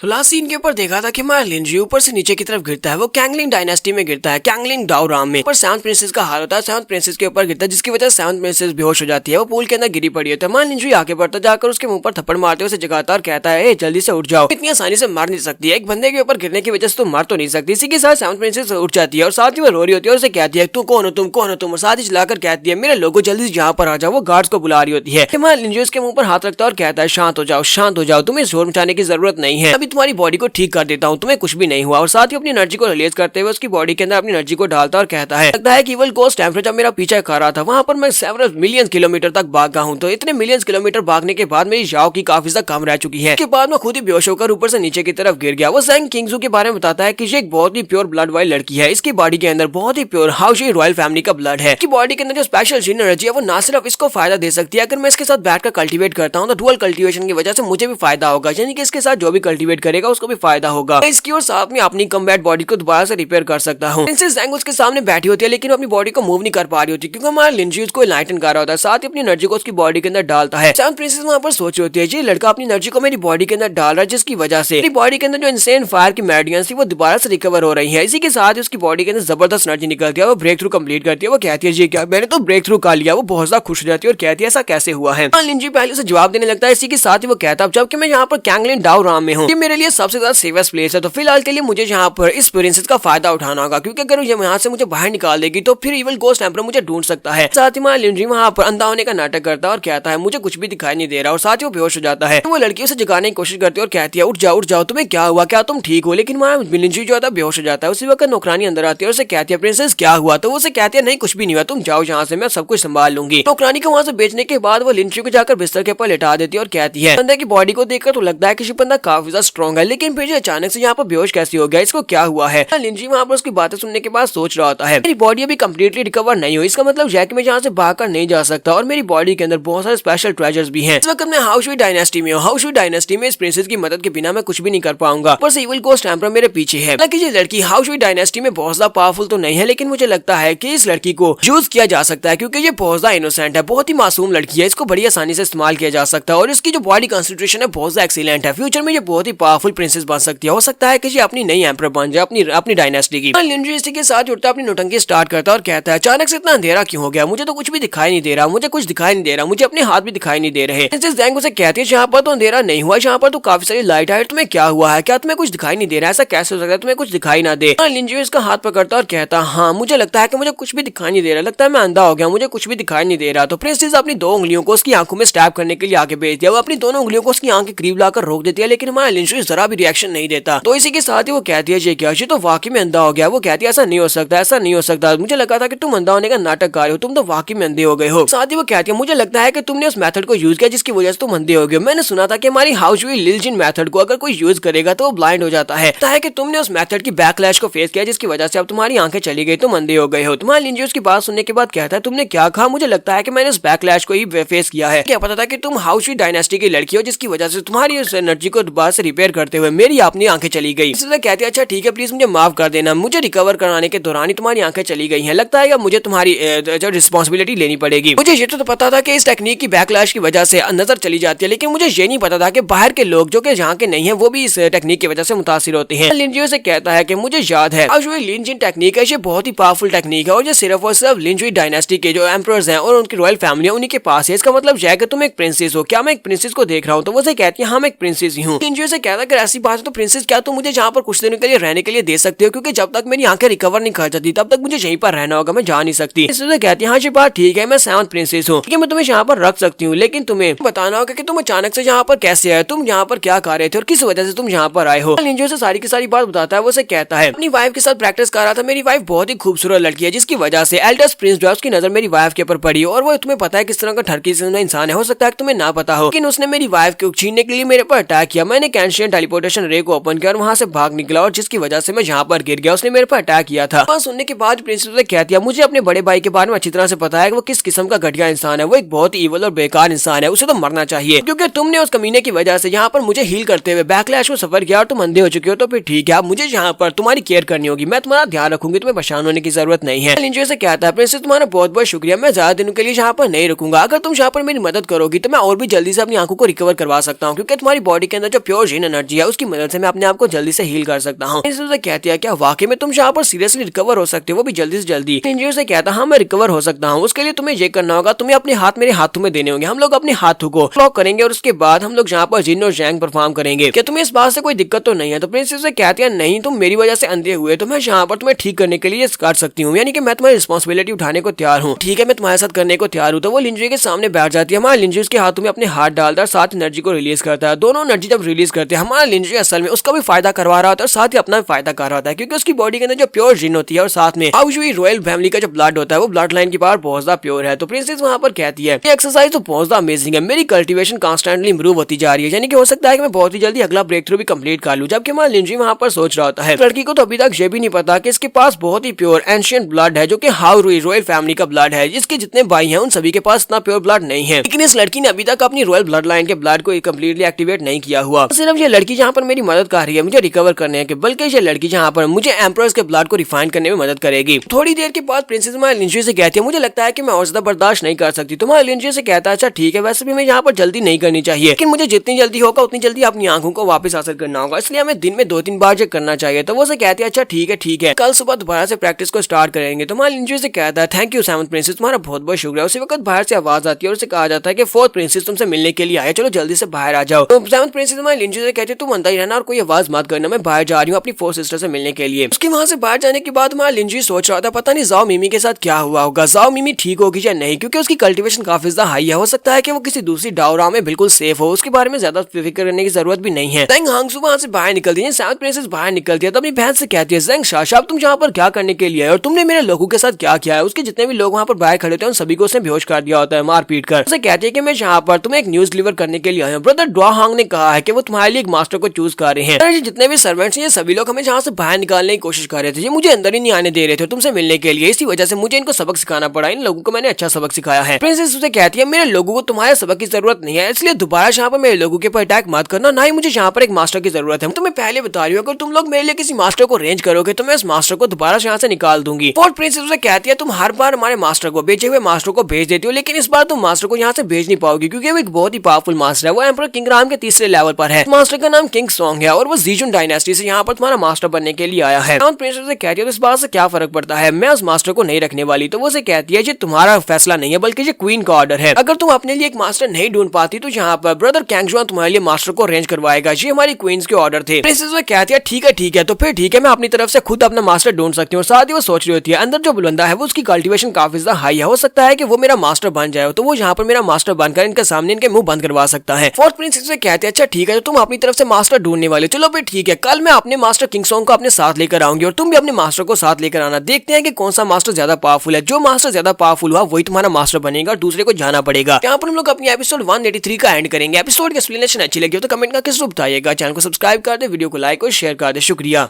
Last scene के ऊपर देखा था कि हमारा लिंजी ऊपर से नीचे की तरफ गिरता है। वो कैंगलिंग डायनेस्टी में गिरता है, कैंगलिंग डाउराम में। पर सेवंथ प्रिंसेस का हाल होता है, सेवंथ प्रिंसेस के ऊपर गिरता है, जिसकी वजह से सेवंथ प्रिंसेस बेहोश हो जाती है। वो पूल के अंदर गिरी पड़ी होती है। हमारा लिंजी आगे बढ़ता जाकर उसके मुंह पर थप्पड़ मारते हुए उसे जगाता और कहता है, जल्दी से उठ जाओ, इतनी आसानी से मार नहीं सकती है, एक बंदे के ऊपर गिरने की वजह से तुम मार तो नहीं सकती। इसी के साथ सेवंथ प्रिंसेस उठ जाती है और साथ ही वो रो रही होती है और उसे कहती है, तू कौन हो तुम, कौन हो तुम, और साथ ही चलाकर कहती है, मेरे लोगों जल्दी से यहाँ पर आ जाओ। वो गार्ड्स को बुला रही होती है। हमारा लिंजी उसके मुंह पर हाथ रखता है और कहता है, शांत हो जाओ, शांत हो जाओ, तुम्हें शोर मचाने की जरूरत नहीं है, अभी तुम्हारी बॉडी को ठीक कर देता हूँ, तुम्हें कुछ भी नहीं हुआ। और साथ ही अपनी एनर्जी को रिलीज करते हुए उसकी बॉडी के अंदर अपनी एनर्जी को डालता और कहता है, लगता है कि इवल गोस्ट टेम्परेचर जब मेरा पीछा कर रहा था वहां पर मैं सेवरल मिलियन किलोमीटर तक भागा हूँ। तो इतने मिलियन किलोमीटर भागने के बाद मेरी जाओ की काफी ज्यादा कम रह चुकी है। इसके बाद मैं खुद ही बेहोश होकर ऊपर से नीचे की तरफ गिर गया। वो जैंग किंगजू के बारे में बताता है कि ये एक बहुत ही प्योर ब्लड वाली लड़की है। इसकी बॉडी के अंदर बहुत ही प्योर हाउशी रॉयल फैमिली का ब्लड है। इसकी बॉडी के अंदर जो स्पेशल जीन एनर्जी है वो ना सिर्फ इसको फायदा दे सकती है, अगर मैं इसके साथ बैठकर कल्टीवेट करता हूँ तो डुअल कल्टीवेशन की वजह से मुझे भी फायदा होगा, यानी कि इसके साथ जो भी कल्टीवेट करेगा उसको भी फायदा होगा। इसकी और साथ में अपनी कम्बैट बॉडी को दोबारा से रिपेयर कर सकता हूँ। प्रिंसेस जैंग उसके सामने बैठी होती है लेकिन अपनी बॉडी को मूव नहीं कर पा रही होती क्योंकि हमारा लिंजी उसको एनलाइटन कर रहा होता है। साथ ही अपनी एनर्जी को उसकी बॉडी के अंदर डालता है। सेवंथ प्रिंसेस वहां पर सोच रही होती है, ये लड़का अपनी एनर्जी को मेरी बॉडी के अंदर डाल रहा है, जिसकी वजह से मेरी बॉडी के अंदर जो इंसेन फायर की मेरिडियंस थी वो दोबारा से रिकवर हो रही है। इसी के साथ उसकी बॉडी के अंदर जबरदस्त एनर्जी निकलती है। वो ब्रेक थ्रू कंप्लीट करती है। वो कहती है, जी क्या मैंने तो ब्रेक थ्रू कर लिया। वो बहुत ज्यादा खुश हो जाती है और कहती है, ऐसा कैसे हुआ है। लिंजी पहले से जवाब देने लगता है। इसी के साथ ही वो कहता है, जबकि मैं यहाँ पर कैंगलिन डाउराम में हूँ, ये मेरे लिए सबसे ज्यादा सेफेस्ट प्लेस है, तो फिलहाल के लिए मुझे यहाँ पर इस प्रिंसेस का फायदा उठाना होगा, क्योंकि अगर ये यहाँ से मुझे बाहर निकाल देगी तो फिर इवल गोस्ट एम्परर मुझे ढूंढ सकता है। साथ ही हमारा लिंजी वहाँ पर अंधा होने का नाटक करता है और कहता है, मुझे कुछ भी दिखाई नहीं दे रहा, और साथ ही वो बेहोश हो जाता है। वो लड़की उसे जगाने की कोशिश करती है और कहती है, उठ जाओ, उठ जाओ, तुम्हें क्या हुआ, क्या तुम ठीक हो। लेकिन हमारा लिंजी जो है बेहोश हो जाता है। उसी वक्त नौकरानी अंदर आती है और उसे कहती है, प्रिंसेस क्या हुआ। तो वो उसे कहती है, नहीं कुछ भी नहीं हुआ, तुम जाओ यहाँ से, मैं सब कुछ संभाल लूंगी। नौकरानी को वहाँ से बेचने के बाद वो लिंजी को जाकर बिस्तर के ऊपर लेटा देती है और कहती है, बंदे की बॉडी को देखकर तो लगता है कि बंदा काफी ज्यादा स्ट्रॉन्ग है, लेकिन फिर अचानक से यहाँ पर बेहोश कैसे हो गया, इसको क्या हुआ है। लिंजी वहाँ पर उसकी बातें सुनने के बाद सोच रहा होता है, मेरी बॉडी अभी कंप्लीटली रिकवर नहीं हुई, इसका मतलब यह कि मैं यहाँ से भागकर नहीं जा सकता, और मेरी बॉडी के अंदर बहुत सारे स्पेशल ट्रेजर्स भी हैं। इस वक्त मैं हाउशवी डायनेस्टी में हूँ। हाउशवी डायनेस्टी में इस प्रिंसेस की मदद के बिना मैं कुछ भी नहीं कर पाऊंगा। ऊपर से इवल गोस्ट एम्परर मेरे पीछे है। हालांकि ये लड़की हाउशवी डायनेस्टी में बहुत ज्यादा पावरफुल तो नहीं है, लेकिन मुझे लगता है कि इस लड़की को यूज किया जा सकता है, क्योंकि ये बहुत ज्यादा इनोसेंट है, बहुत ही मासूम लड़की है, इसको बड़ी आसानी से इस्तेमाल किया जा सकता है, और इसकी जो बॉडी कंस्टिट्यूशन है बहुत ज्यादा एक्सीलेंट है। फ्यूचर में ये बहुत ही पावरफुल प्रिंसेस बन सकती है। हो सकता है कि ये अपनी नई एम्परर बन जाए अपनी डायनेस्टी की। लिंजी इसी के साथ उठता अपनी नौटंकी स्टार्ट करता और कहता है, अचानक से इतना अंधेरा क्यों हो गया, मुझे तो कुछ भी दिखाई नहीं दे रहा, मुझे कुछ दिखाई नहीं दे रहा, मुझे अपने हाथ भी दिखाई नहीं दे रहे। प्रिंसेस जैंग उसे कहती है, यहाँ पर तो अंधेरा नहीं हुआ, यहाँ पर तो काफी सारी लाइट है, तुम्हें क्या हुआ है, क्या तुम्हें कुछ दिखाई नहीं दे रहा है, ऐसा कैसे हो सकता है तुम्हें कुछ दिखाई ना दे। लिंजी इसका हाथ पकड़ता और कहता, हाँ मुझे लगता है कि मुझे कुछ भी दिखाई नहीं दे रहा, लगता है मैं अंधा हो गया, मुझे कुछ भी दिखाई नहीं दे रहा। तो प्रिंसेस अपनी दो उंगलियों को उसकी आंखों में स्टैब करने के लिए आगे भेज दिया। वो अपनी दोनों उंगलियों को उसकी आंख के करीब लाकर रोक देती है, लेकिन हमारा लिंजी जरा भी रिएक्शन नहीं देता। तो इसी के साथ ही वो कहती है, ये क्या, ये तो वाकई में अंधा हो गया। वो कहती है, ऐसा नहीं हो सकता, ऐसा नहीं हो सकता, मुझे लगा था कि तुम अंधा होने का नाटक कर रहे हो, तुम तो वाकई में अंधे हो गए हो। साथ ही वो कहती है, मुझे लगता है कि तुमने उस मेथड को यूज किया जिसकी वजह से तुम अंधे हो गए। मैंने सुना था कि हमारी हाउशवी लिलजिन मेथड को अगर कोई यूज करेगा तो वो ब्लाइंड हो जाता है। कि तुमने उस मेथड की बैकलैश को फेस किया जिसकी वजह से अब तुम्हारी आंखें चली गई, तुम अंधे हो गए हो। तुम्हारा लिंजी उसकी बात सुनने के बाद कहता है, तुमने क्या कहा, मुझे लगता है कि मैंने उस बैकलैश को ही फेस किया है। क्या पता था कि तुम हाउशवी डायनेस्टी की लड़की हो, जिसकी वजह से तुम्हारी उस एनर्जी को दोबारा से रिपेयर करते हुए मेरी अपनी आंखें चली गई। इसलिए कहती है, अच्छा ठीक है, प्लीज मुझे माफ कर देना, मुझे रिकवर कराने के दौरान ही तुम्हारी आंखें चली गई हैं, लगता है मुझे तुम्हारी जो रिस्पॉन्सिबिलिटी लेनी पड़ेगी। मुझे ये तो पता था कि इस टेक्निक की बैकलैश की वजह से नजर चली जाती है, लेकिन मुझे ये नहीं पता था कि बाहर के लोग जो कि यहाँ के नहीं है वो भी इस टेक्निक की वजह से मुतासिर होते हैं। लिंजी से कहता है कि मुझे याद है हाउशवी लिंजिन टेक्निक है, ये बहुत ही पावरफुल टेक्निक है, और ये सिर्फ और सिर्फ लिंजी डायनेस्टी के जो एम्परर्स हैं और उनकी रॉयल फैमिली है उन्हीं के पास है। इसका मतलब यह है कि तुम एक प्रिंसेस हो, क्या मैं एक प्रिंसेस को देख रहा हूँ। तो वो कहती है, हाँ मैं एक प्रिंसेस ही हूँ। लिंजी से कहता है, अगर ऐसी बात है तो प्रिंसेस क्या तुम मुझे यहाँ पर कुछ दिनों के लिए रहने के लिए दे सकते हो, क्योंकि जब तक मेरी आंखें रिकवर नहीं कर जाती तब तक मुझे यहीं पर रहना होगा, मैं जा नहीं सकती। इसलिए कहती है, हाँ ये बात ठीक है, मैं सेवंथ प्रिंसेस हूँ, मैं तुम्हें यहाँ पर रख सकती हूँ, लेकिन तुम्हें बताना होगा कि तुम अचानक से यहाँ पर कैसे आए, तुम यहाँ पर क्या कर रहे थे और किस वजह से तुम यहाँ पर आए हो। लिंजी से सारी की सारी बात बताता है। वो कहता है, अपनी वाइफ के साथ प्रैक्टिस कर रहा था, मेरी वाइफ बहुत ही खूबसूरत लड़की है, जिसकी वजह से एल्डेस्ट प्रिंस जो है उसकी नजर मेरी वाइफ के ऊपर पड़ी, और वो तुम्हें पता है किस तरह का ठरकी इंसान है, हो सकता है कि तुम्हें ना पता हो, लेकिन उसने मेरी वाइफ को छीनने के लिए मेरे पर अटैक किया। मैंने कैंशियन टेलीपोर्टेशन रे को ओपन किया और वहां से भाग निकला, और जिसकी वजह से मैं यहाँ पर गिर गया, उसने मेरे पर अटैक किया था। सुनने के बाद प्रिंसेस ने कहती है, मुझे अपने बड़े भाई के बारे में अच्छी तरह से पता है कि वो किस किस्म का घटिया इंसान है, वो एक बहुत ही इवल और बेकार इंसान है, उसे तो मरना चाहिए, क्योंकि तुमने उस कमीने की वजह से यहाँ पर मुझे हील करते हुए बैकलैश को सफर किया और तुम अंधे हो चुके हो। तो फिर ठीक है, मुझे यहाँ पर तुम्हारी केयर करनी होगी, मैं तुम्हारा ध्यान रखूंगी, तुम्हें परेशान होने की जरूरत नहीं है। लिंजी से कहता है, प्रिंसेस तुम्हारा बहुत बहुत शुक्रिया, मैं ज्यादा दिनों के लिए यहाँ पर नहीं रुकूंगा, अगर तुम यहाँ पर मेरी मदद करोगी तो मैं और भी जल्दी से अपनी आंखों को रिकवर करवा सकता हूँ, क्योंकि तुम्हारी बॉडी के अंदर जो प्योर जीन एनर्जी है उसकी मदद से मैं अपने आप को जल्दी से हील कर सकता हूँ। उसे कहती है क्या वाकई में तुम यहाँ पर सीरियसली रिकवर हो सकते हो, वो भी जल्दी से जल्दी। इंजरी से कहता है हाँ मैं रिकवर हो सकता हूँ, उसके लिए तुम्हें ये करना होगा, तुम्हें अपने हाथ मेरे हाथों में देने होंगे। हम लोग अपने हाथों को लॉक करेंगे और उसके बाद हम लोग यहाँ पर जिन और जैंग परफॉर्म करेंगे। क्या तुम्हें इस बात से कोई दिक्कत तो नहीं है? तो प्रिंसेस से कहती है नहीं, तुम मेरी वजह से अंधे हुए तो मैं यहाँ पर तुम्हें ठीक करने के लिए कर सकती हूँ, यानी कि मैं तुम्हारी रिस्पॉन्सिबिलिटी उठाने को तैयार हूँ। ठीक है मैं तुम्हारे साथ करने को तैयार हूँ। तो वो लिंजरी के सामने बैठ जाती है। हमारा लिंजरी उसके हाथों में अपने हाथ डालता है, साथ एनर्जी को रिलीज करता है। दोनों एनर्जी जब रिलीज करते हैं हमारा लिंजरी असल में उसका भी फायदा करवा रहा होता है और साथ ही अपना भी फायदा कर रहा होता है, क्योंकि उसकी बॉडी के अंदर जो प्योर जिन होती है और साथ में हाउसवी रॉयल फैमिली का जो ब्लड होता है वो ब्लड लाइन की पावर बहुत ज्यादा प्योर है। तो प्रिंसेस वहां पर कहती है एक्सरसाइज तो बहुत ज्यादा अमेजिंग है, मेरी कल्टीवेशन कॉन्स्टेंटली इंप्रूव होती जा रही है, यानी कि हो सकता है कि मैं बहुत ही जल्दी अगला ब्रेक थ्रू भी कंप्लीट कर लूं। जबकि हमारा लिंजरी वहां पर सोच रहा होता है लड़की को तो अभी तक ये भी नहीं पता कि इसके पास बहुत ही प्योर एंशिएंट ब्लड है जो कि हाउसवी रॉयल फैमिली का ब्लड है, जिसके जितने भाई हैं उन सभी के पास इतना प्योर ब्लड नहीं है। लेकिन इस लड़की ने अभी तक अपनी रॉयल ब्लड लाइन के ब्लड को कंप्लीटली एक्टिवेट नहीं किया हुआ। सिर्फ ये लड़की जहाँ पर मेरी मदद कर रही है मुझे रिकवर करने के, बल्कि ये लड़की जहाँ पर मुझे एम्परर्स के ब्लड को रिफाइन करने में मदद करेगी। थोड़ी देर के बाद प्रिंसेस हमारे लिंजरी से कहती है मुझे लगता है कि मैं और ज्यादा बर्दाश्त नहीं कर सकती। तुम्हारे लिंजरी से कहता है अच्छा ठीक है, वैसे भी मैं यहाँ पर जल्दी नहीं करनी चाहिए, लेकिन मुझे जितनी जल्दी होगा उतनी जल्दी अपनी आंखों को वापस हासिल करना होगा, इसलिए हमें दिन में 2-3 बार चेक करना चाहिए। तो वो से कहती है अच्छा ठीक है कल सुबह दोबारा से प्रैक्टिस को स्टार्ट करेंगे। तो हमारे लिंजरी से कहता है थैंक यू सेवंथ प्रिंसेस, तुम्हारा बहुत बहुत शुक्रिया। उसी वक्त बाहर से आवाज आती है और उसे कहा जाता है कि फोर्थ प्रिंसेस तुमसे मिलने के लिए आए, चलो जल्दी से बाहर आ जाओ। तो सेवंथ प्रिंसेस हमारे लिंजरी से कहती है तुम अंदर ही रहना और कोई आवाज मत करना, मैं बाहर जा रही हूँ अपनी फोर्थ सिस्टर से मिलने के लिए। उसके वहां से बाहर जाने के बाद हमारा लिंजरी सोच रहा था पता नहीं जाओ मिमी के साथ क्या हुआ होगा, जाओ मिमी ठीक होगी या नहीं, क्योंकि उसकी कल्टीवेशन काफी ज्यादा हाई है। हो सकता है कि वो किसी दूसरी डाओरा में बिल्कुल सेफ हो, उसके बारे में ज्यादा फिक्र करने की जरूरत भी नहीं है। जेंग हांगसू वहां से बाहर निकलती है, सेवंथ प्रिंसेस बाहर निकलती है तो अपनी बहन से कहती है जेंग शाशा तुम यहाँ पर क्या करने के लिए है और तुमने मेरे लोगों के साथ क्या किया है। उसके जितने भी लोग वहाँ पर बाहर खड़े थे उन सभी को उसने बेहोश कर दिया होता है मार पीट कर। उसे कहती है कि मैं यहाँ पर तुम्हें एक न्यूज डिलीवर करने के लिए आया हूँ, ब्रदर ड्वा हांग ने कहा है कि वो तुम्हारे लिए एक मास्टर को चूज कर रहे हैं। जितने भी सर्वेंट्स हैं ये सभी लोग हमें यहाँ से बाहर निकालने की कोशिश कर रहे थे, ये मुझे अंदर ही नहीं आने दे रहे थे तुमसे मिलने के लिए, इसी वजह से मुझे इनको सबक सिखाना पड़ा, इन लोगों को मैंने अच्छा सबक सिखाया है। प्रिंसेस उसे कहती है मेरे लोगों को तुम्हारे सबक की जरूरत नहीं है, इसलिए दोबारा यहाँ पर मेरे लोगों के ऊपर अटैक मत करना, ना ही मुझे यहाँ पर एक मास्टर की जरूरत है। तुम्हें पहले बता रही हूँ अगर तुम लोग मेरे लिए किसी मास्टर को रेंज करोगे तो मैं इस मास्टर को दोबारा यहाँ से निकाल दूंगी। फोर्थ प्रिंसेस उसे कहती है तुम हर बार हमारे मास्टर को भेजे हुए मास्टर को भेज देती हो, लेकिन इस बार तुम मास्टर को यहाँ से भेज नहीं पाओगी क्योंकि वो एक बहुत ही पावरफुल मास्टर है, वो एम्परर किंग राम के तीसरे लेवल पर है। मास्टर का नाम किंग सॉन्ग है और वो जीजुन डायनेस्टी से यहाँ पर तुम्हारा मास्टर बनने के लिए आया है। प्रिंसेस उसे कहती है तो इस बात से क्या फर्क पड़ता है, मैं उस मास्टर को नहीं रखने वाली। तो वो उसे कहती है ये तुम्हारा फैसला नहीं है बल्कि ये क्वीन का ऑर्डर है, अगर तुम अपने लिए एक मास्टर नहीं ढूंढ पाती तो यहाँ पर ब्रदर कैंगजुआन तुम्हारे लिए मास्टर को अरेंज करवाएगा, ये हमारी क्वींस के ऑर्डर थे। प्रिंसेस उसे कहती है ठीक है तो फिर ठीक है मैं अपनी तरफ से खुद अपना मास्टर ढूंढ सकती हूँ। साथ ही वो सोच रही होती है अंदर जो बुलंदा है वो उसकी कल्टीवेशन काफी ज्यादा हाई है, हो सकता है कि वो मेरा मास्टर बन जाए तो वो यहाँ पर मेरा मास्टर बनकर इनके सामने इनके मुंह बंद करवा सकता है। फोर्थ प्रिंसेस से कहते हैं अच्छा ठीक है तो तुम अपनी तरफ से मास्टर ढूंढने वाले, चलो फिर ठीक है कल मैं अपने मास्टर किंग सॉन्ग को अपने साथ लेकर आऊंगी और तुम भी अपने मास्टर को साथ लेकर आना, देखते हैं कि कौन सा मास्टर ज्यादा पावरफुल है, जो मास्टर ज्यादा पावरफुल हुआ वही तुम्हारा मास्टर बनेगा, दूसरे को जाना पड़ेगा। यहाँ पर हम लोग अपनी एपिसोड 183 का एंड करेंगे। एपिसोड की एक्सप्लेनेशन अच्छी लगी हो तो कमेंट करके जरूर बताइएगा, चैनल को सब्सक्राइब कर दे, वीडियो को लाइक और शेयर कर दे। शुक्रिया।